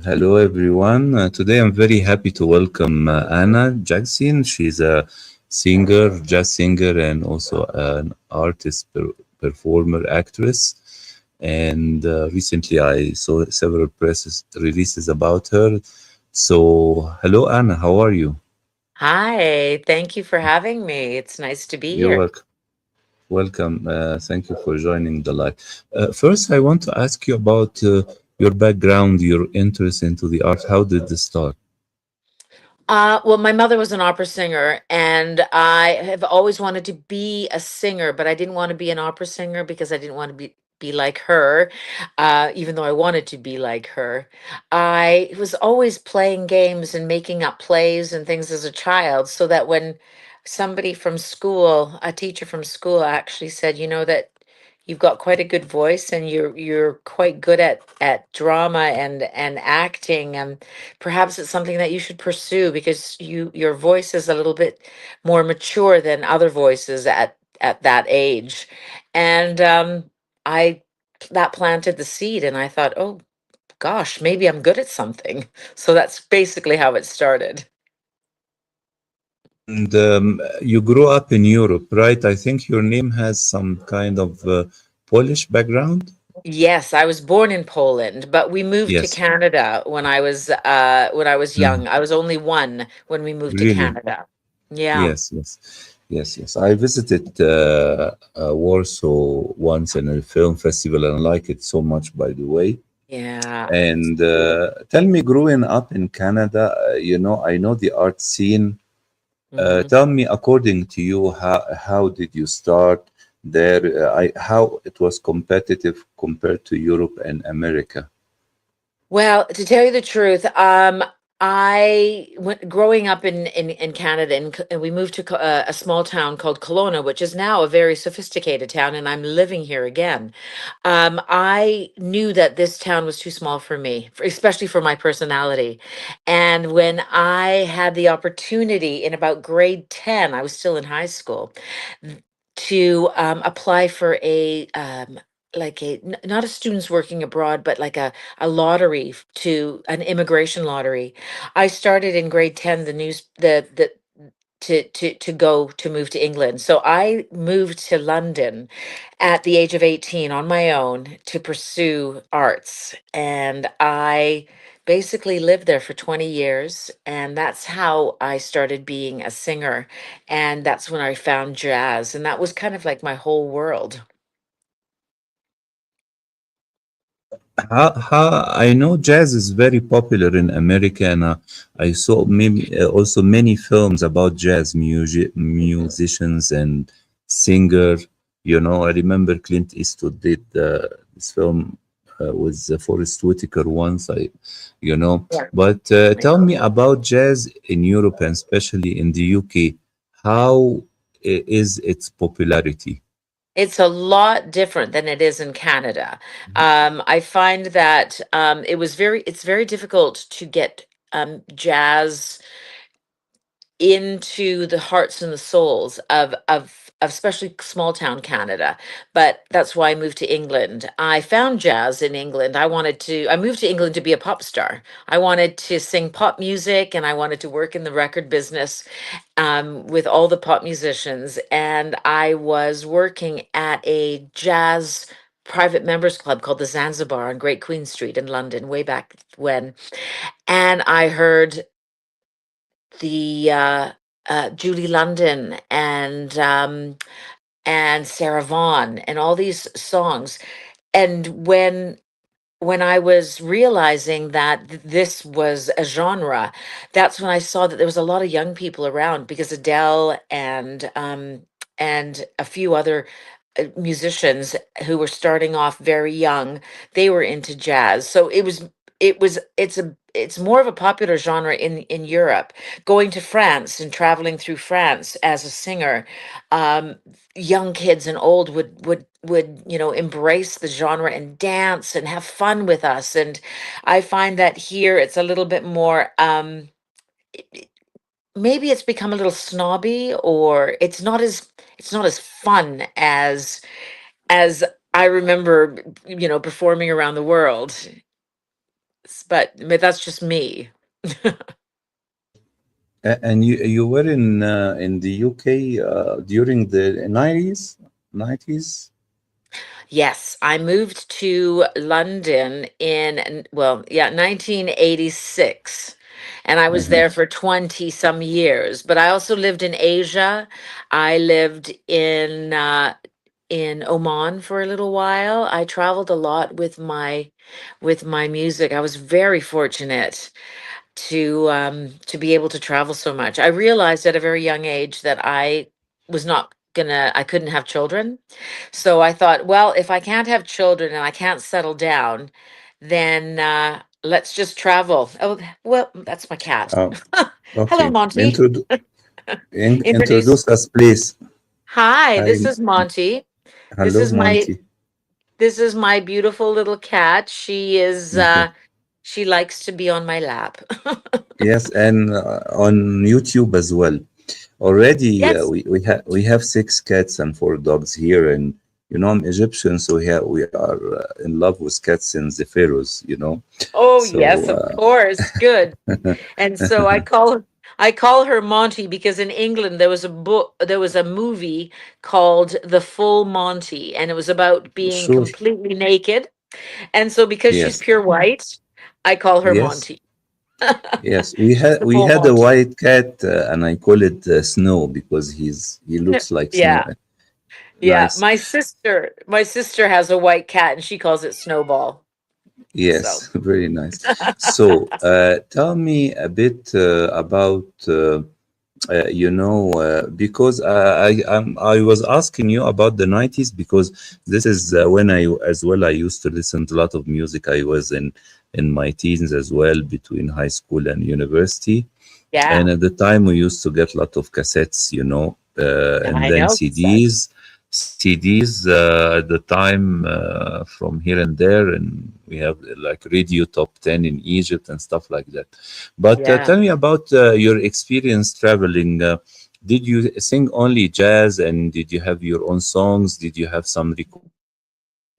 Hello, everyone. Today, I'm very happy to welcome Anna Jacyszyn. She's a singer, jazz singer, and also an artist, performer, actress. And recently, I saw several press releases about her. So, hello, Anna. How are you? Hi, thank you for having me. It's nice to be You're here. welcome. Welcome. Thank you for joining the live. First, I want to ask you about your background, your interest into the art. How did this start? Well, my mother was an opera singer, and I have always wanted to be a singer, but I didn't want to be an opera singer because I didn't want to be like her, even though I wanted to be like her. I was always playing games and making up plays and things as a child, so that when somebody from school, a teacher from school, actually said, that you've got quite a good voice and you're quite good at drama and acting, and perhaps it's something that you should pursue because your voice is a little bit more mature than other voices at that age. And I that planted the seed, and I thought, oh gosh, maybe I'm good at something. So that's basically how it started. And you grew up in Europe, right? I think your name has some kind of Polish background. Yes, I was born in Poland, but we moved to Yes. Canada when I was Mhm. young. I was only one when we moved to Really? Canada. Yeah. Yes, yes, yes, yes. I visited Warsaw once in a film festival and I like it so much, by the way. Yeah. And tell me, growing up in Canada, I know the art scene. Mhm. Tell me, according to you, how did you start there? How it was competitive compared to Europe and America? Well, to tell you the truth, I went growing up in Canada, and we moved to a small town called Kelowna, which is now a very sophisticated town, and I'm living here again. I knew that this town was too small for me, especially for my personality. And when I had the opportunity in about grade 10, I was still in high school, to apply for like not a students working abroad, but like a lottery to an immigration lottery. I started in grade 10 the news the to go to move to England. So I moved to London at the age of 18 on my own to pursue arts, and I basically lived there for 20 years, and that's how I started being a singer, and that's when I found jazz, and that was kind of like my whole world. How I know jazz is very popular in America, and I saw maybe also many films about jazz musicians and singer. I remember Clint Eastwood did this film with Forrest Whitaker once. Yeah. But tell me about jazz in Europe and especially in the UK. How is its popularity? It's a lot different than it is in Canada. I find that it's very difficult to get jazz into the hearts and the souls of especially small town Canada. But that's why I moved to England. I found jazz in England. I moved to England to be a pop star. I wanted to sing pop music, and I wanted to work in the record business with all the pop musicians. And I was working at a jazz private members club called the Zanzibar on Great Queen Street in London way back when. And I heard the Julie London and Sarah Vaughan and all these songs. And when I was realizing that this was a genre, that's when I saw that there was a lot of young people around because Adele and a few other musicians who were starting off very young, they were into jazz. So it's more of a popular genre in Europe. Going to France and traveling through France as a singer, um, young kids and old would embrace the genre and dance and have fun with us. And I find that here it's a little bit more maybe it's become a little snobby, or it's not as fun as I remember, performing around the world. But that's just me. And you were in the UK during the 90s. Yes, I moved to London well, yeah, 1986. And I was Uh-huh. there for 20 some years. But I also lived in Asia. I lived in Oman for a little while. I traveled a lot with my music. I was very fortunate to be able to travel so much. I realized at a very young age that I couldn't have children. So I thought, well, if I can't have children and I can't settle down, then let's just travel. Oh, well, that's my cat. Oh, Hello, okay. Monty. Introduce. Introduce us, please. Hi, Hi. this is Monty. This Hello, is my Monty. this is my beautiful little cat. Okay. She likes to be on my lap. Yes, and on YouTube as well. Already, Yes. we have six cats and four dogs here, and I'm Egyptian, so we are in love with cats and the pharaohs. Oh, So yes, of course. Good. And so I call her Monty because in England there was a movie called The Full Monty, and it was about being sure, completely naked. And so because she's yes, pure white, I call her yes, Monty. yes. It's the We full had a Monty. white cat, and I call it Snow because he looks like snow. Yeah. Yeah. Nice. My sister has a white cat and she calls it Snowball. So Yes, very nice. So, tell me a bit about because I was asking you about the 90s because this is when I as well I used to listen to a lot of music. I was in my teens as well, between high school and university. And yeah. at the time, we used to get a lot of cassettes, and I then know. CDs. CDs at the time, from here and there, and we have like radio top 10 in Egypt and stuff like that. But Yeah. tell me about your experience traveling. Did you sing only jazz, and did you have your own songs? Did you have some recordings?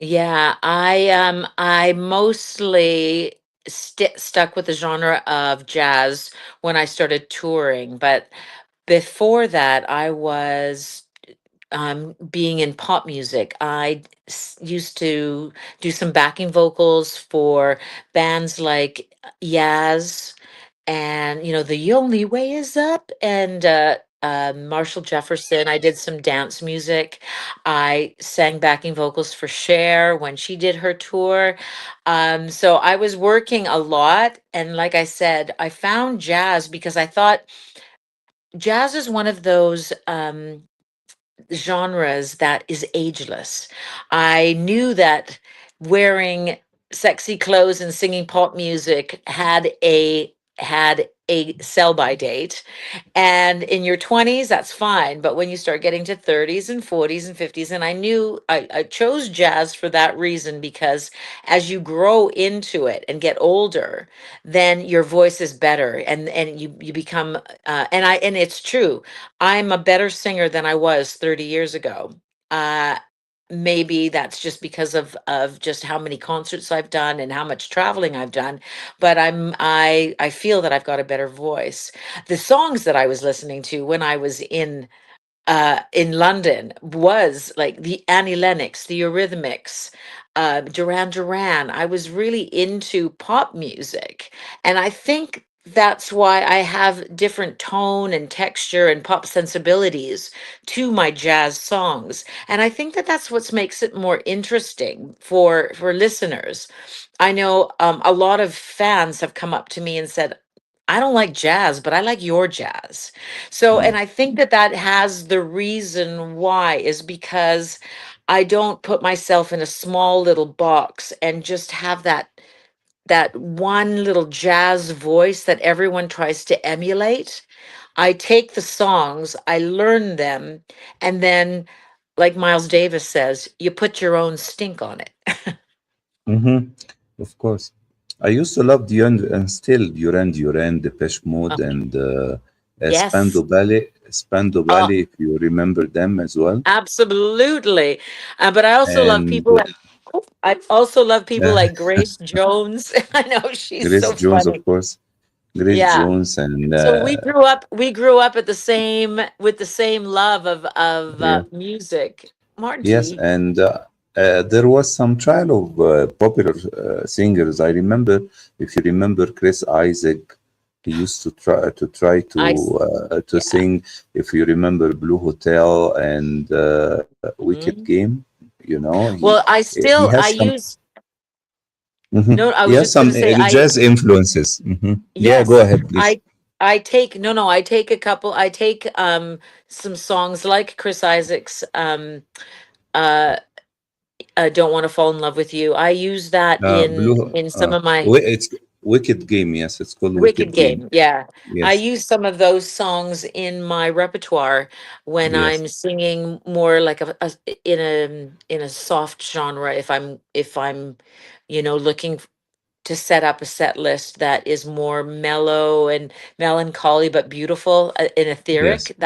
Yeah, I mostly stuck with the genre of jazz when I started touring, but before that I was being in pop music. Used to do some backing vocals for bands like Yaz and the only way is up and Marshall Jefferson. I did some dance music. I sang backing vocals for Cher when she did her tour. So I was working a lot, and like I said, I found jazz because I thought jazz is one of those genres that is ageless. I knew that wearing sexy clothes and singing pop music had a sell by date, and in your 20s that's fine, but when you start getting to 30s and 40s and 50s, and I chose jazz for that reason, because as you grow into it and get older, then your voice is better, and you become and it's true, I'm a better singer than I was 30 years ago. Uh, Maybe that's just because of just how many concerts I've done and how much traveling I've done, but I feel that I've got a better voice. The songs that I was listening to when I was in London was like the Annie Lennox, the Eurythmics, Duran Duran. I was really into pop music. And I think that's why I have different tone and texture and pop sensibilities to my jazz songs. And I think that that's what makes it more interesting for listeners. I know a lot of fans have come up to me and said, I don't like jazz, but I like your jazz. So, and Mm. I think that that has the reason why is because I don't put myself in a small little box and just have that one little jazz voice that everyone tries to emulate. I take the songs, I learn them, and then, like Miles Davis says, you put your own stink on it. Mm-hmm. Of course. I used to love Duran and still Duran, Depeche Mode, Um, and yes. Spando Oh, Ballet, if you remember them as well. absolutely. But I also love And people. I also love people Uh, like Grace Jones. I know she's Grace so Jones, of funny. course. Grace Yeah. Jones and So we grew up at the same with the same love of yeah, music. yes, Margie. and there was some trial of popular singers. I remember, if you remember, Chris Isaac. He used to Yeah. sing. If you remember, Blue Hotel and Wicked Mhm. Game. You know, Well, he has I some. use Mhm. no, I He was has just some gonna say jazz influences. Yeah, go yes, ahead, please. I take no no, I take a couple I take some songs like Chris Isaac's uh Don't Want to Fall in Love with You. I use that in some of my It's Wicked Game. Yes, it's called Wicked Wicked Game. Game. Yeah. I Yes, use some of those songs in my repertoire when yes, I'm singing more like in a soft genre if I'm looking to set up a set list that is more mellow and melancholy but beautiful and yes. etheric.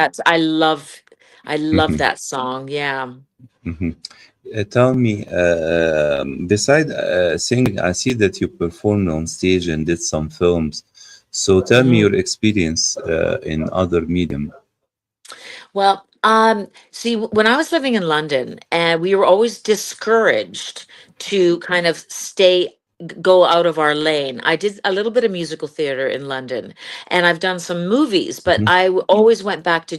I love hmm that song. Yeah. hmm tell me, beside singing, I see that you performed on stage and did some films. So tell me your Mhm. experience in other medium. Well, see, when I was living in London, and we were always discouraged to kind of go out of our lane. I did a little bit of musical theater in London, and I've done some movies, but Hmm always went back to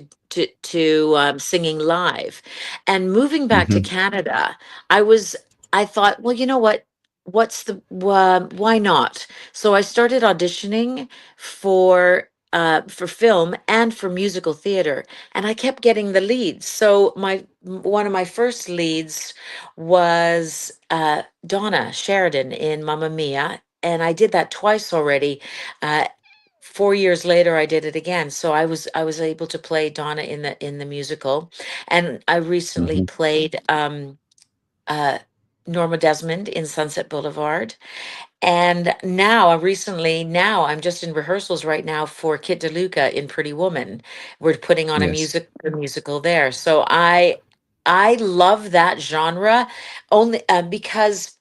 singing live. And moving back to hmm Canada, I thought, well, you know what? Why not? So I started auditioning for film and for musical theater, and I kept getting the leads. So one of my first leads was Donna Sheridan in Mamma Mia, and I did that twice already. Uh, 4 years later, I did it again. So I was able to play Donna in the musical, and I recently hmm played uh, Norma Desmond in Sunset Boulevard. And now I'm just in rehearsals right now for Kit DeLuca in Pretty Woman. We're putting on Yes. a musical there. So I love that genre only because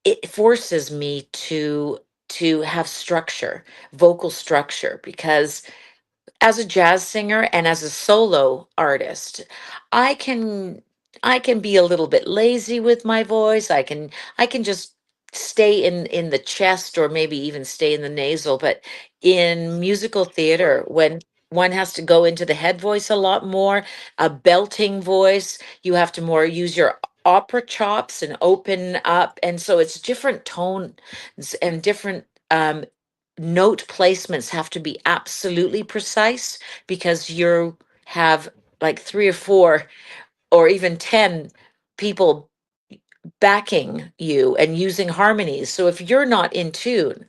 it forces me to have structure, vocal structure, because as a jazz singer and as a solo artist, I can I can be a little bit lazy with my voice. I can just stay in the chest or maybe even stay in the nasal, but in musical theater when one has to go into the head voice a lot more, a belting voice, you have to more use your opera chops and open up, and so it's different tones and different note placements have to be absolutely precise because you have like three or four or even 10 people backing you and using harmonies. So if you're not in tune,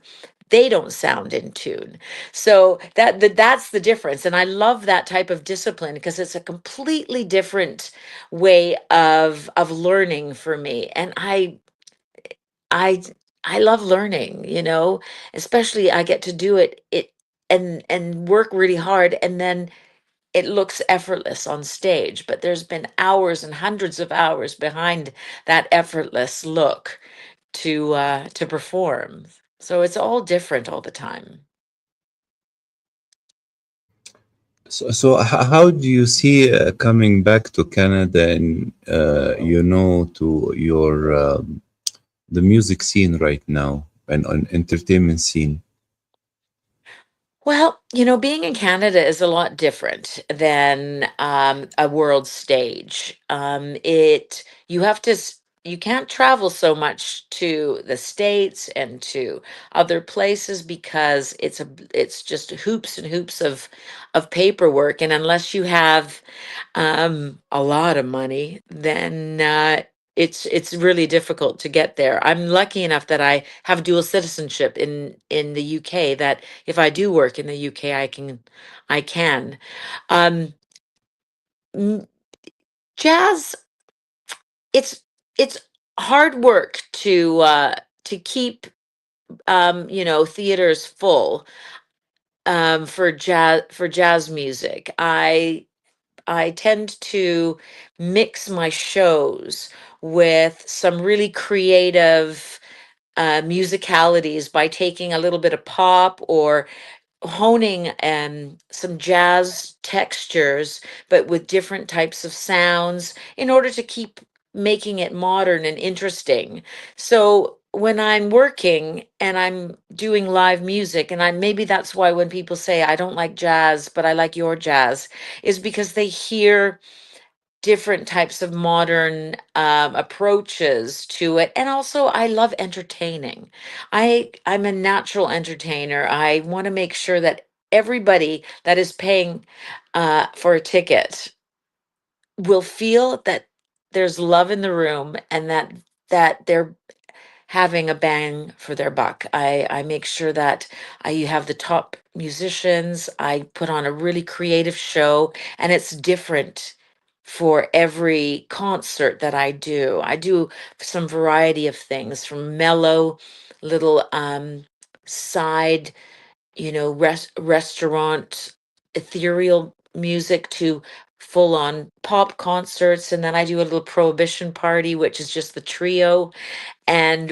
they don't sound in tune. So that's the difference. And I love that type of discipline because it's a completely different way of learning for me. And I I love learning, especially I get to do it and work really hard, and then it looks effortless on stage, but there's been hours and hundreds of hours behind that effortless look to perform. So it's all different all the time. So how do you see coming back to Canada and to your the music scene right now and on entertainment scene? Well, being in Canada is a lot different than a world stage. You have you can't travel so much to the States and to other places because it's just hoops and hoops of paperwork, and unless you have a lot of money, then it's really difficult to get there. I'm lucky enough that I have dual citizenship in the UK, that if I do work in the UK, I can. Um, m- Jazz, it's it's hard work to keep theaters full for jazz music. I tend to mix my shows with some really creative musicalities by taking a little bit of pop or honing some jazz textures, but with different types of sounds in order to keep making it modern and interesting. So when I'm working and I'm doing live music, and I maybe that's why when people say I don't like jazz, but I like your jazz, is because they hear different types of modern approaches to it. And also I love entertaining. I'm a natural entertainer. I want to make sure that everybody that is paying for a ticket will feel that there's love in the room, and that they're having a bang for their buck. I make sure that you have the top musicians. I put on a really creative show, and it's different for every concert that I do. I do some variety of things, from mellow little side, restaurant ethereal music, to full on pop concerts. And then I do a little prohibition party, which is just the trio. And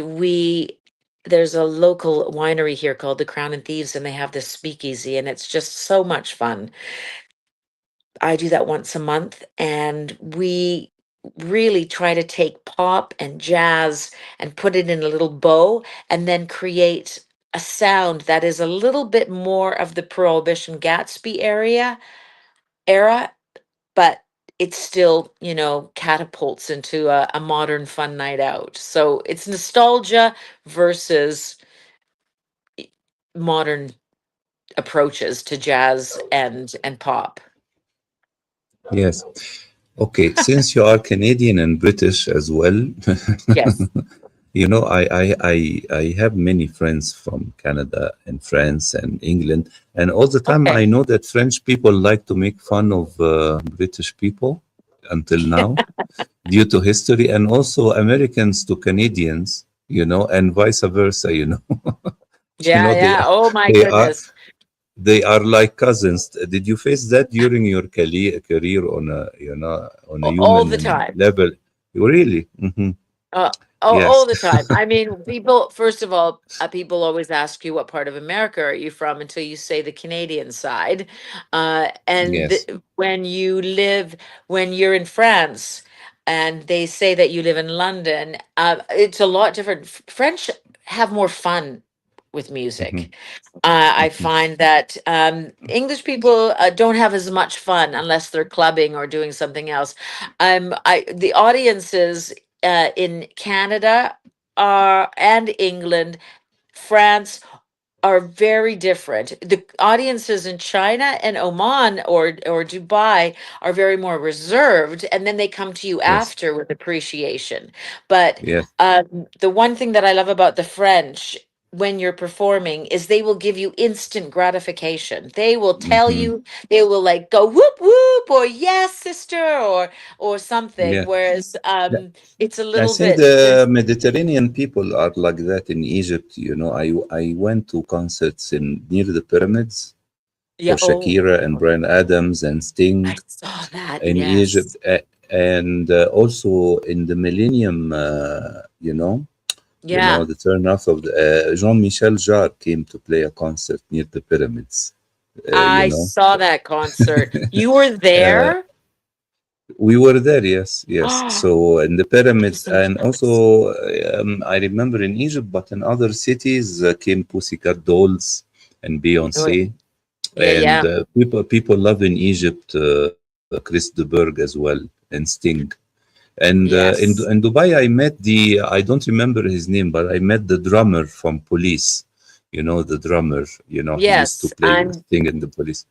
there's a local winery here called the Crown and Thieves, and they have this speakeasy, and it's just so much fun. I do that once a month, and we really try to take pop and jazz and put it in a little bow, and then create a sound that is a little bit more of the Prohibition Gatsby era, but it still, catapults into a modern fun night out. So it's nostalgia versus modern approaches to jazz and pop. Yes. Okay. Since you are Canadian and British as well, Yes. I have many friends from Canada and France and England, and all the time I Okay. know that French people like to make fun of British people until now, due to history, and also Americans to Canadians, and vice versa. Yeah, They yeah. Oh my they are goodness. they are like cousins. Did you face that during your career on a on a All human the time. level? Really? Uh, all Yes. the time. I mean, people, first of all, people always ask you what part of America are you from until you say the Canadian side. And Yes. when you're in France and they say that you live in London, it's a lot different. French have more fun with Mhm, music. I mhm. find that English people don't have as much fun unless they're clubbing or doing something else. The audiences in Canada and England, France, are very different. The audiences in China and Oman or Dubai are very more reserved, and then they come to you Yes. after with appreciation. But Yes. the one thing that I love about the French when you're performing is they will give you instant gratification. They will tell Hmm. you, they will like go whoop whoop or yes sister or something, Yeah. whereas Yeah. it's a I little think bit the there's Mediterranean people are like that in Egypt. I went to concerts in near the pyramids for yeah, oh, Shakira and Brian Adams and I Sting saw that. in Egypt, Yes. and also in the Millennium. Yeah. The turn off of Jean-Michel Jarre came to play a concert near the pyramids. Uh, you I know, saw that concert. You were uh, there? we were there. Yes, yes. Oh, So in the pyramids, so and jealous. also I remember in Egypt, but in other cities came Pussycat Dolls and Oh, Beyonce, yeah, and yeah. people love in Egypt Chris de Burgh as well and Sting. And Yes. in Dubai, I met I don't remember his name, but I met the drummer from Police. The drummer, he used to Yes. play with Sting in the Police.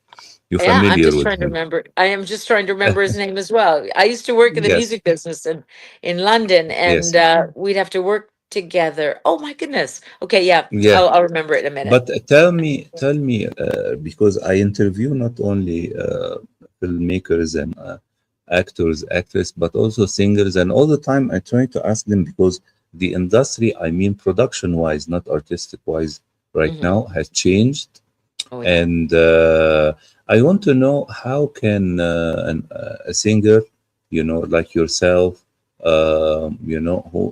You're Yeah, I'm familiar just with trying to him. remember. I am just trying to remember his name as well. I used to work in the Yes, music business in London, and yes, we'd have to work together. Oh my goodness. Okay, yeah. yeah. I'll remember it in a minute. But tell me, because I interview not only filmmakers and actors, actresses, but also singers, and all the time I try to ask them because the industry, I mean, production-wise, not artistic-wise, right Hmm. now has changed, Oh yeah. and I want to know how can a singer, like yourself,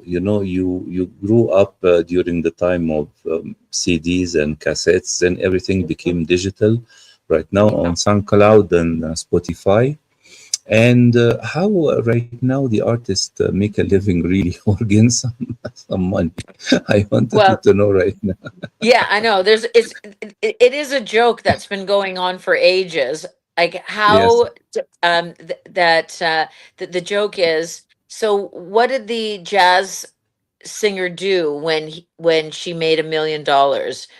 you grew up during the time of CDs and cassettes, and everything Mhm. became digital. Right now Yeah. on SoundCloud and Spotify, and how right now the artists make a living really or gain some money. I wanted Well, to know right now. yeah, I know. It is a joke that's been going on for ages. Like Yes. how that the joke is. So, what did the jazz singer do when she made $1 million?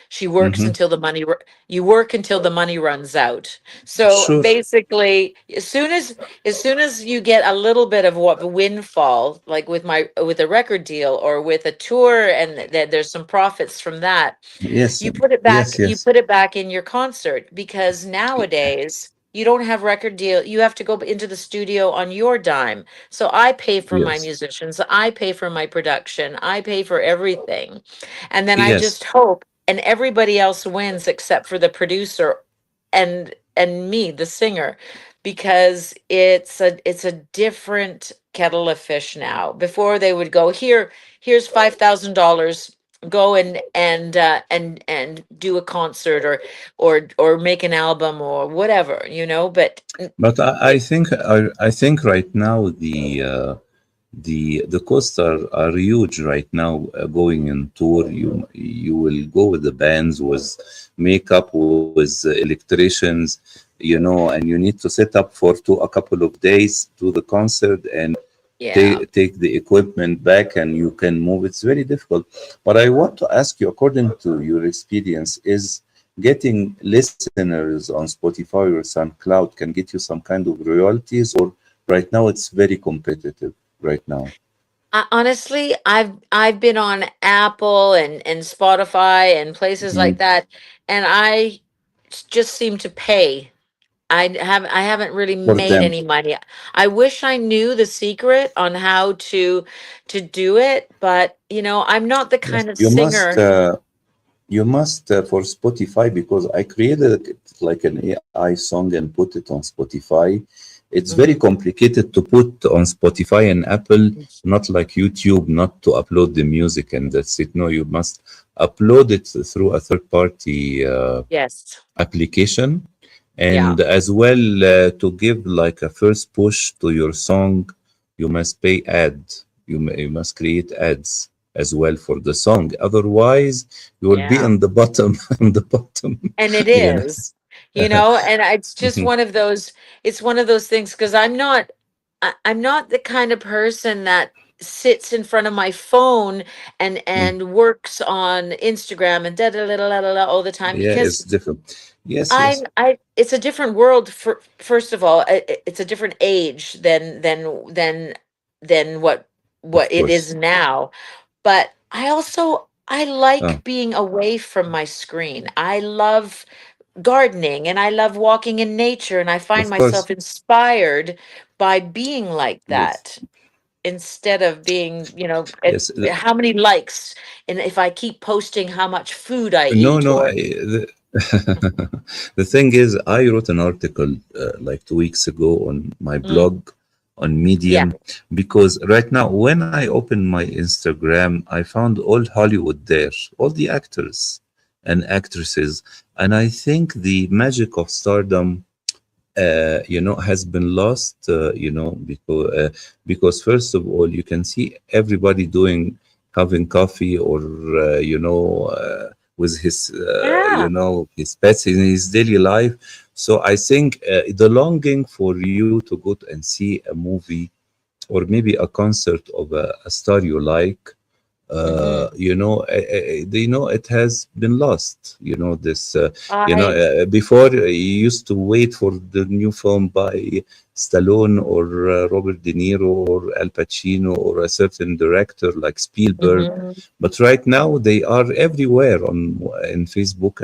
She works Mm-hmm. until the you work until the money runs out. So Sure. basically, as soon as you get a little bit of what windfall, like with a record deal or with a tour, and there's some profits from that, Yes. you put it back Yes. you Yes. put it back in your concert, because nowadays you don't have record deal, you have to go into the studio on your dime. So I pay for my Yes. musicians, I pay for my production, I pay for everything, and then I Yes. just hope and everybody else wins except for the producer and me, the singer, because it's a different kettle of fish now. Before they would go, here's $5,000, go and do a concert, or make an album or whatever, but But I think right now the costs are huge right now. Going in tour, you will go with the bands, with makeup, with electricians, and you need to set up for a couple of days to the concert, and yeah. take the equipment back, and you can move. It's very difficult. But I want to ask you, according to your experience, is getting listeners on Spotify or SoundCloud can get you some kind of royalties, or right now it's very competitive right now? Honestly, I've been on Apple and Spotify and places like Mm. that, and I just seem to pay. I haven't really For made them. any money. I wish I knew the secret on how to do it, but I'm not the Yes, kind of singer. you must for Spotify, because I created like an AI song and put it on Spotify. It's very Mhm. complicated to put on Spotify and Apple, not like YouTube, not to upload the music and that's it. No, you must upload it through a third party Yes. application, Yeah. and as well to give like a first push to your song, you must pay ad. You must create ads as well for the song, otherwise you will be Yeah. in the bottom in the bottom. And it you know is, and it's just one of those things, because I'm not the kind of person that sits in front of my phone and works on Instagram and da da da da da da all the time, yeah, because it's different. Yes, I'm yes, I it's a different world. For first of all, it's a different age than what of it course. is now. But I uh, like being away from my screen. I love gardening and I love walking in nature, and I find of course. myself inspired by being like Yes, that, instead of being, yes. how many likes, and if I keep posting how much food I No, eat, no. or The thing is, I wrote an article like 2 weeks ago on my mm, blog on yeah. Medium, because right now, when I open my Instagram, I found all Hollywood there, all the actors and actresses. And I think the magic of stardom has been lost, because first of all, you can see everybody doing having coffee, or with his Yeah. his pets in his daily life. So I think the longing for you to go and see a movie, or maybe a concert of a star you like, Hmm. it has been lost. This I before you used to wait for the new film by Stallone, or Robert De Niro, or Al Pacino, or a certain director like Spielberg. Mhm. But right now they are everywhere on in Facebook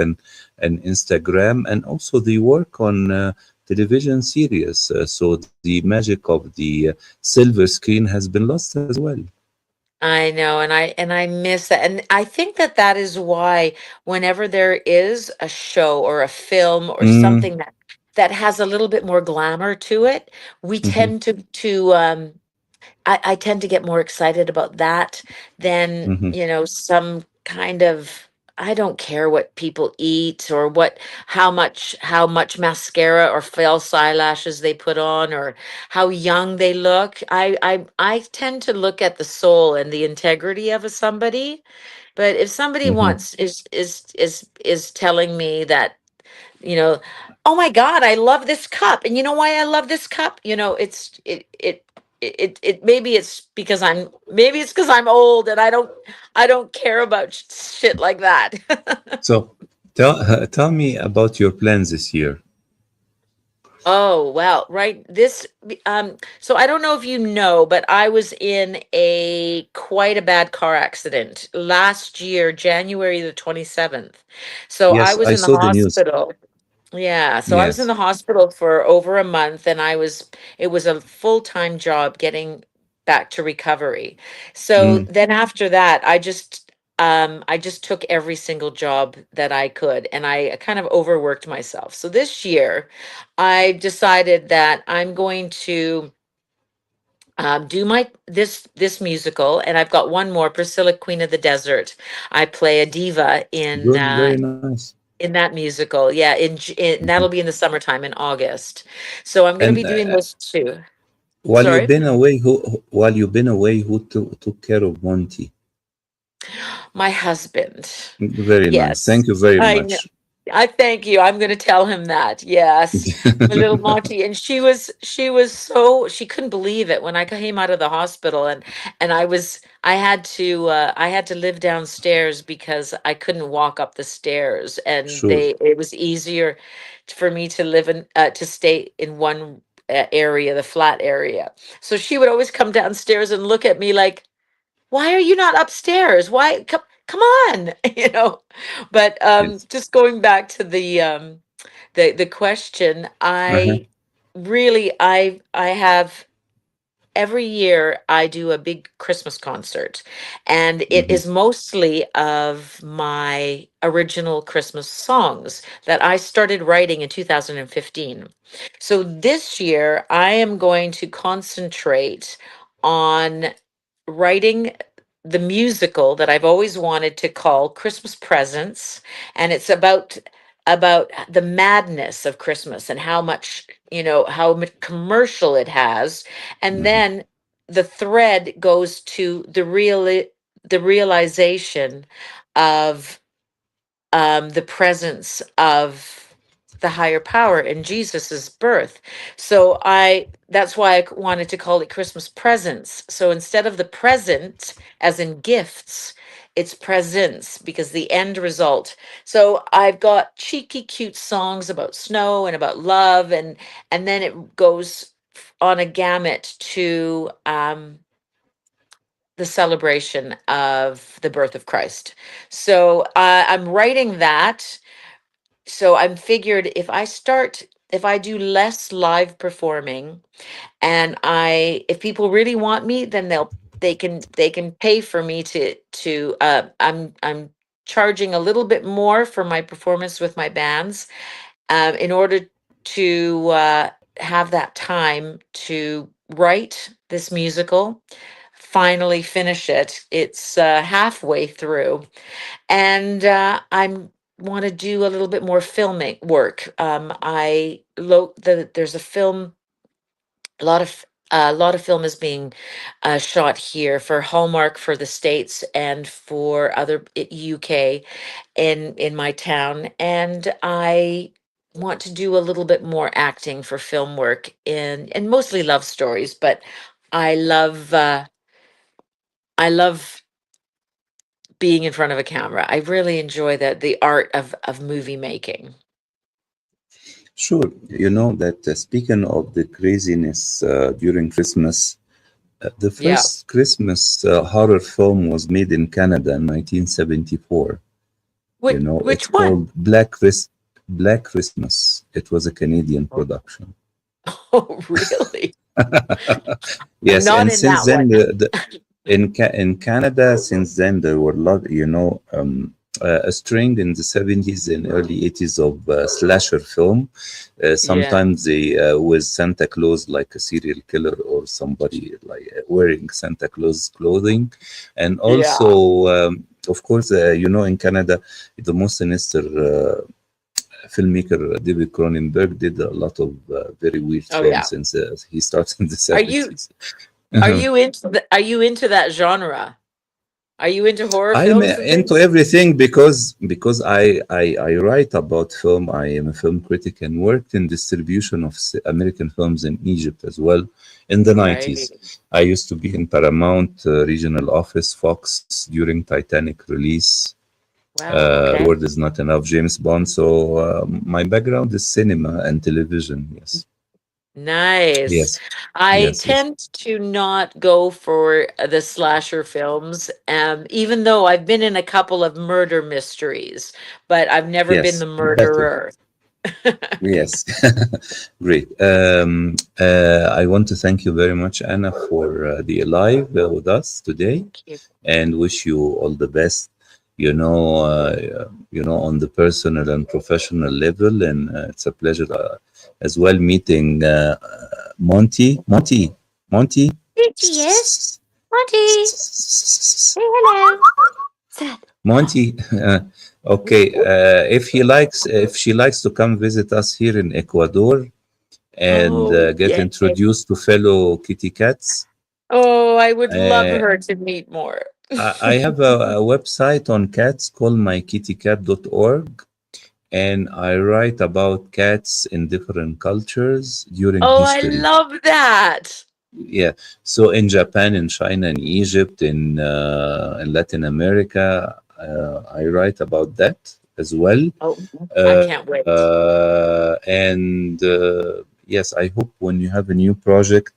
and Instagram, and also they work on television series. So the magic of the silver screen has been lost as well. I know, and I miss that, and I think that is why whenever there is a show or a film or Mm, something that that has a little bit more glamour to it, we Hmm. tend to I tend to get more excited about that than, Hmm. some kind of, I don't care what people eat or how much mascara or false eyelashes they put on or how young they look. I tend to look at the soul and the integrity of somebody. But if somebody Hmm. wants is telling me that, you know, oh my God, I love this cup. And you know why I love this cup? Maybe it's because I'm old and I don't care about shit like that. So tell me about your plans this year. Oh, well, right. So I don't know if you know, but I was in a quite a bad car accident last year, January the 27th. So I Yes, was I in the saw the news. hospital. Yeah, so I was in Yes. the hospital for over a month, and it was a full-time job getting back to recovery. So Mm. then after that, I just took every single job that I could, and I kind of overworked myself. So this year, I decided that I'm going to do my this musical, and I've got one more, Priscilla, Queen of the Desert. I play a diva Good, very nice. in that musical. Yeah, Mhm. that'll be in the summertime in August. So I'm going to And be doing those two. while you've Sorry. been away, who took care of Monty? My husband. Very nice. Yes, Thank you very I know. much. I thank you. I'm going to tell him that. Yes, my little Monty, and she was so she couldn't believe it when I came out of the hospital, and I had to live downstairs because I couldn't walk up the stairs, and Sure. it was easier for me to live in to stay in one area, the flat area. So she would always come downstairs and look at me like, why are you not upstairs? Why come on, But Yes. just going back to the question, Uh-huh. I have every year I do a big Christmas concert, and it Hmm. is mostly of my original Christmas songs that I started writing in 2015. So this year I am going to concentrate on writing the musical that I've always wanted to call Christmas Presents, and it's about the madness of Christmas and how much commercial it has, and Hmm. then the thread goes to the realization of the presence of the higher power in Jesus's birth. So that's why I wanted to call it Christmas presents. So instead of the present as in gifts, it's presents because the end result. So I've got cheeky cute songs about snow and about love, and then it goes on a gamut to the celebration of the birth of Christ. So I'm writing that. So I'm figured if I do less live performing, and if people really want me, then they can pay for me I'm charging a little bit more for my performance with my bands, in order to have that time to write this musical, finally finish it. It's halfway through, and I'm want to do a little bit more filming work. There's a lot of film is being shot here for Hallmark for the States and for other UK in my town, and I want to do a little bit more acting for film work in and mostly love stories, but I love uh, I love being in front of a camera. I really enjoy the art of movie making. Sure. You know that speaking of the craziness during Christmas, the Yeah. first Christmas horror film was made in Canada in 1974. You know, it's Which one? called Black Christmas. It was a Canadian Oh, production. oh, really? Yes, Not and in since that then, one. in Canada, since then there were a lot. a string in the 70s and early 80s of slasher film. Yeah. Sometimes they with Santa Claus, like a serial killer or somebody like wearing Santa Claus clothing. And also, Yeah. of course, in Canada, the most sinister filmmaker David Cronenberg did a lot of very weird Oh yeah. films since he started in the Are you 70s. are you into that genre? Are you into horror I'm films and into things? everything because I write about film. I am a film critic and worked in distribution of American films in Egypt as well in the Right. 90s. I used to be in Paramount regional office, Fox during Titanic release. Wow. Okay. Word is not enough, James Bond. So my background is cinema and television. Yes, Nice. yes, I yes, yes, tend to not go for the slasher films, even though I've been in a couple of murder mysteries, but I've never been yes. the Better. murderer. Yes, great. I want to thank you very much, Anna, for the live with us today, Thank you. and wish you all the best. On the personal and professional level, and it's a pleasure as well meeting Monty. Yes, Monty. Say hello. Sad. Monty, okay. If she likes to come visit us here in Ecuador and Oh, get yeah. introduced to fellow kitty cats, Oh, I would love uh, her to meet more. I have a website on cats called mykittycat.org, and I write about cats in different cultures during Oh, I history. love that. Yeah, so in Japan, in China, in Egypt, in Latin America, I write about that as well. Oh, I can't wait. And yes, I hope when you have a new project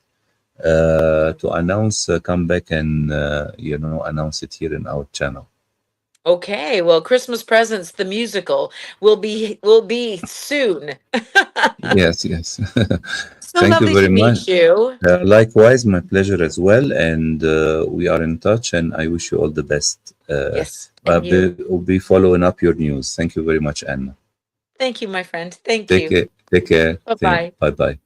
to announce, come back and announce it here in our channel. Okay, well, Christmas Presents the musical will be soon. Yes, yes. So Thank you lovely very to much. meet you. Likewise, my pleasure as well. And we are in touch, and I wish you all the best. Yes, and you. We'll be following up your news. Thank you very much, Anna. Thank you, my friend. Thank you. Take care. Bye-bye. Bye bye.